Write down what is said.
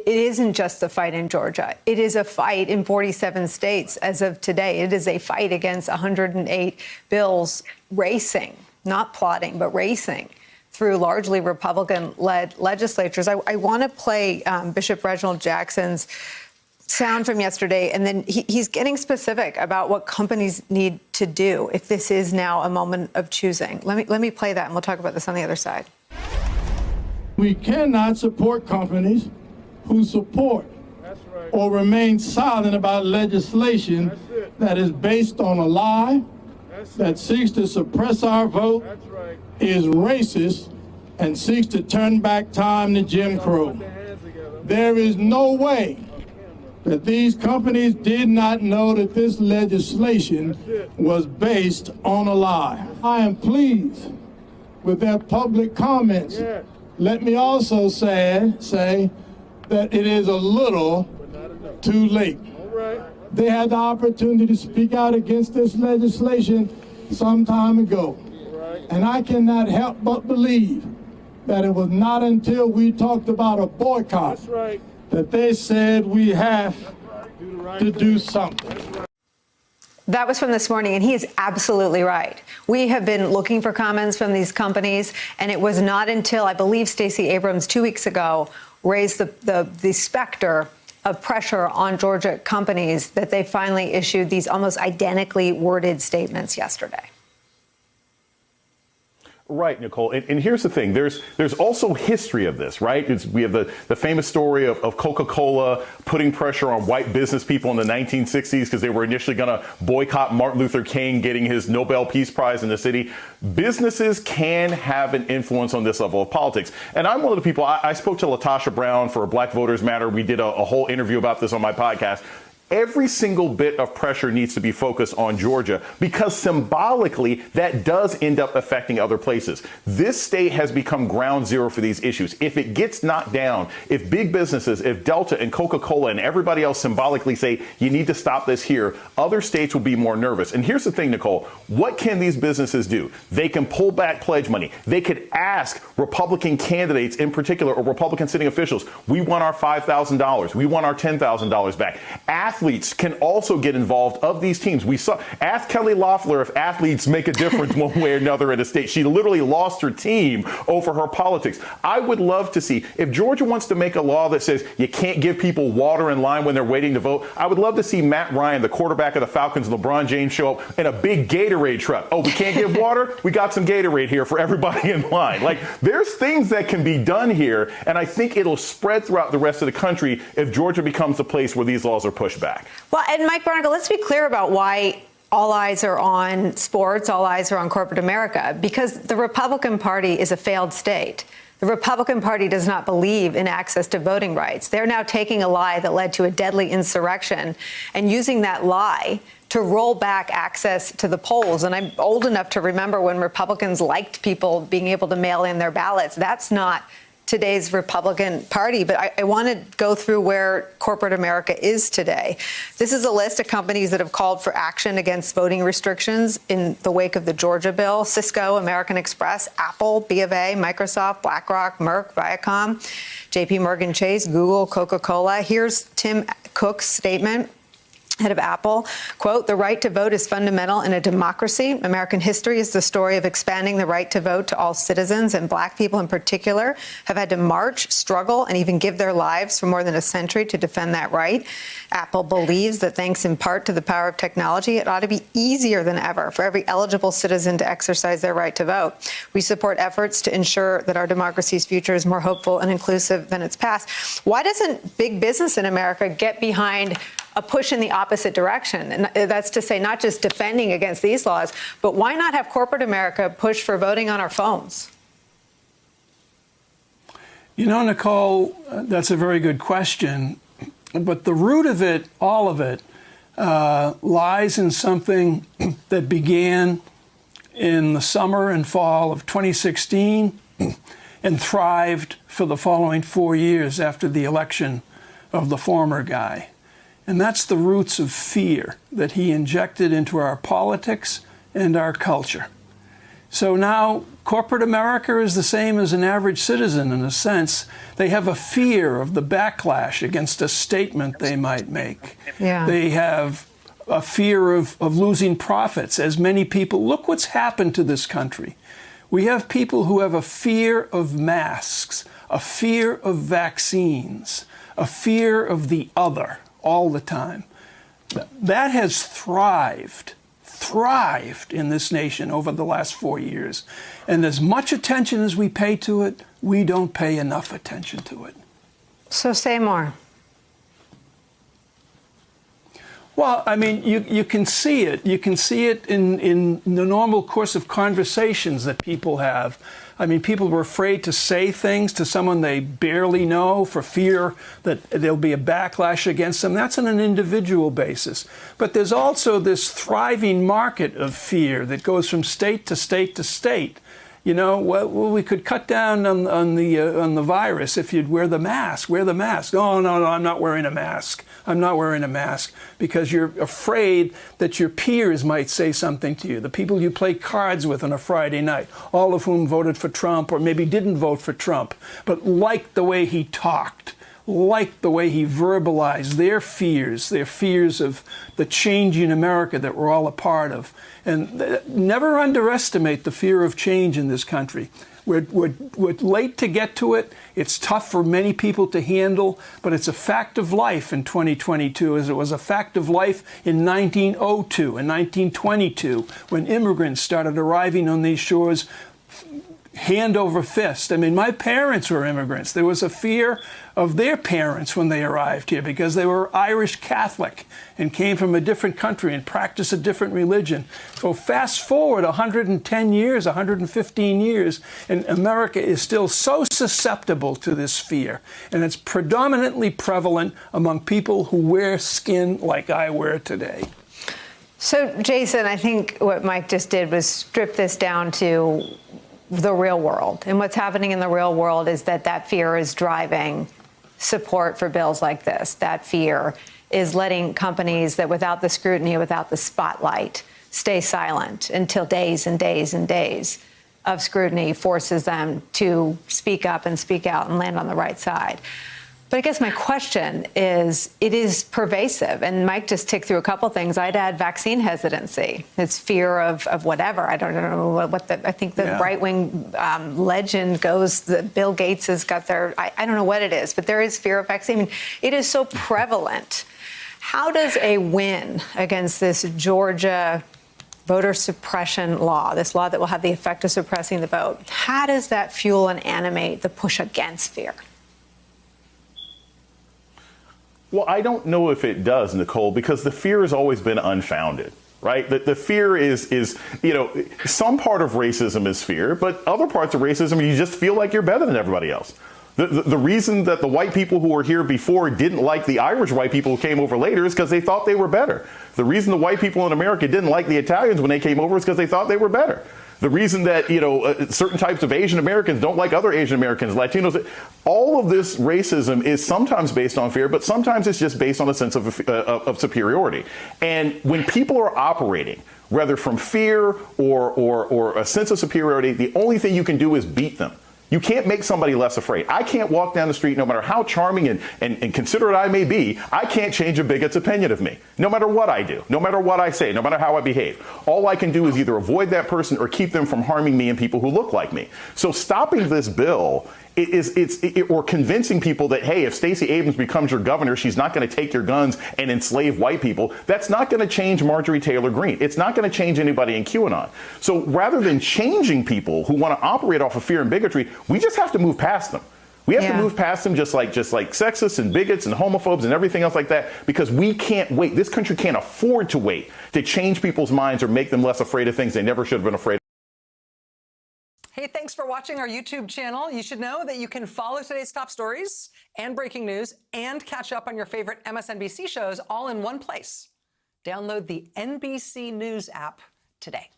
it isn't just the fight in Georgia. It is a fight in 47 states as of today. It is a fight against 108 bills racing, not plotting, but racing through largely Republican-led legislatures. I want to play Bishop Reginald Jackson's sound from yesterday, and then he's getting specific about what companies need to do if this is now a moment of choosing. Let me play that, and we'll talk about this on the other side. We cannot support companies who support or remain silent about legislation that is based on a lie, that seeks to suppress our vote, is racist, and seeks to turn back time to Jim Crow. There is no way that these companies did not know that this legislation was based on a lie. I am pleased with their public comments. Let me also say that it is a little too late. They had the opportunity to speak out against this legislation some time ago. And I cannot help but believe that it was not until we talked about a boycott that they said we have to do something. That was from this morning, and he is absolutely right. We have been looking for comments from these companies, and it was not until, I believe, Stacey Abrams 2 weeks ago raised the specter of pressure on Georgia companies that they finally issued these almost identically worded statements yesterday. Right, Nicole. And here's the thing. There's also history of this, right? We have the famous story of Coca-Cola putting pressure on white business people in the 1960s because they were initially going to boycott Martin Luther King getting his Nobel Peace Prize in the city. Businesses can have an influence on this level of politics. And I'm one of the people, I spoke to Latasha Brown for Black Voters Matter. We did a whole interview about this on my podcast. Every single bit of pressure needs to be focused on Georgia because symbolically that does end up affecting other places. This state has become ground zero for these issues. If it gets knocked down, if big businesses, if Delta and Coca-Cola and everybody else symbolically say you need to stop this here, other states will be more nervous. And here's the thing, Nicole, what can these businesses do? They can pull back pledge money. They could ask Republican candidates in particular or Republican sitting officials, we want our $5,000. We want our $10,000 back. Athletes can also get involved of these teams. We saw, ask Kelly Loeffler if athletes make a difference one way or another in a state. She literally lost her team over her politics. I would love to see, if Georgia wants to make a law that says you can't give people water in line when they're waiting to vote, I would love to see Matt Ryan, the quarterback of the Falcons, LeBron James, show up in a big Gatorade truck. Oh, we can't give water? We got some Gatorade here for everybody in line. Like, there's things that can be done here, and I think it'll spread throughout the rest of the country if Georgia becomes the place where these laws are pushed back. Well, and Mike Barnicle, let's be clear about why all eyes are on sports, all eyes are on corporate America, because the Republican Party is a failed state. The Republican Party does not believe in access to voting rights. They're now taking a lie that led to a deadly insurrection and using that lie to roll back access to the polls. And I'm old enough to remember when Republicans liked people being able to mail in their ballots. That's not today's Republican Party, but I want to go through where corporate America is today. This is a list of companies that have called for action against voting restrictions in the wake of the Georgia bill: Cisco, American Express, Apple, B of A, Microsoft, BlackRock, Merck, Viacom, JP Morgan Chase, Google, Coca-Cola. Here's Tim Cook's statement, head of Apple, quote, "The right to vote is fundamental in a democracy. American history is the story of expanding the right to vote to all citizens, and Black people in particular have had to march, struggle, and even give their lives for more than a century to defend that right. Apple believes that thanks in part to the power of technology, it ought to be easier than ever for every eligible citizen to exercise their right to vote. We support efforts to ensure that our democracy's future is more hopeful and inclusive than its past." Why doesn't big business in America get behind a push in the opposite direction? And that's to say, not just defending against these laws, but why not have corporate America push for voting on our phones? You know, Nicole, that's a very good question. But the root of it, all of it, lies in something that began in the summer and fall of 2016 and thrived for the following 4 years after the election of the former guy. And that's the roots of fear that he injected into our politics and our culture. So now corporate America is the same as an average citizen in a sense. They have a fear of the backlash against a statement they might make. Yeah. They have a fear of losing profits, as many people. Look what's happened to this country. We have people who have a fear of masks, a fear of vaccines, a fear of the other all the time. That has thrived in this nation over the last 4 years. And as much attention as we pay to it, we don't pay enough attention to it. So say more. Well, I mean, you can see it. You can see it in the normal course of conversations that people have. I mean, people were afraid to say things to someone they barely know for fear that there'll be a backlash against them. That's on an individual basis. But there's also this thriving market of fear that goes from state to state to state. You know, well, we could cut down on the virus if you'd wear the mask. Wear the mask. Oh, no, I'm not wearing a mask. I'm not wearing a mask because you're afraid that your peers might say something to you. The people you play cards with on a Friday night, all of whom voted for Trump or maybe didn't vote for Trump, but liked the way he talked, liked the way he verbalized their fears of the changing America that we're all a part of. And never underestimate the fear of change in this country. We're late to get to it. It's tough for many people to handle, but it's a fact of life in 2022, as it was a fact of life in 1902 and 1922, when immigrants started arriving on these shores hand over fist. I mean, my parents were immigrants. There was a fear of their parents when they arrived here because they were Irish Catholic and came from a different country and practiced a different religion. So fast forward 110 years, 115 years, and America is still so susceptible to this fear. And it's predominantly prevalent among people who wear skin like I wear today. So, Jason, I think what Mike just did was strip this down to the real world. And what's happening in the real world is that fear is driving support for bills like this. That fear is letting companies that without the scrutiny, without the spotlight, stay silent until days and days and days of scrutiny forces them to speak up and speak out and land on the right side. But I guess my question is, it is pervasive. And Mike just ticked through a couple things. I'd add vaccine hesitancy. It's fear of whatever. I don't know I think the right-wing legend goes that Bill Gates has got their, I don't know what it is, but there is fear of vaccine. I mean, it is so prevalent. How does a win against this Georgia voter suppression law, this law that will have the effect of suppressing the vote, how does that fuel and animate the push against fear? Well, I don't know if it does, Nicole, because the fear has always been unfounded, right? The fear is, you know, some part of racism is fear, but other parts of racism, you just feel like you're better than everybody else. The reason that the white people who were here before didn't like the Irish white people who came over later is because they thought they were better. The reason the white people in America didn't like the Italians when they came over is because they thought they were better. The reason that, you know, certain types of Asian Americans don't like other Asian Americans, Latinos, all of this racism is sometimes based on fear, but sometimes it's just based on a sense of superiority. And when people are operating, whether from fear or a sense of superiority, the only thing you can do is beat them. You can't make somebody less afraid. I can't walk down the street, no matter how charming and considerate I may be, I can't change a bigot's opinion of me, no matter what I do, no matter what I say, no matter how I behave. All I can do is either avoid that person or keep them from harming me and people who look like me. So stopping this bill or convincing people that, hey, if Stacey Abrams becomes your governor, she's not going to take your guns and enslave white people. That's not going to change Marjorie Taylor Greene. It's not going to change anybody in QAnon. So rather than changing people who want to operate off of fear and bigotry, we just have to move past them. We have to move past them just like sexists and bigots and homophobes and everything else like that, because we can't wait. This country can't afford to wait to change people's minds or make them less afraid of things they never should have been afraid of. Hey, thanks for watching our YouTube channel. You should know that you can follow today's top stories and breaking news and catch up on your favorite MSNBC shows all in one place. Download the NBC News app today.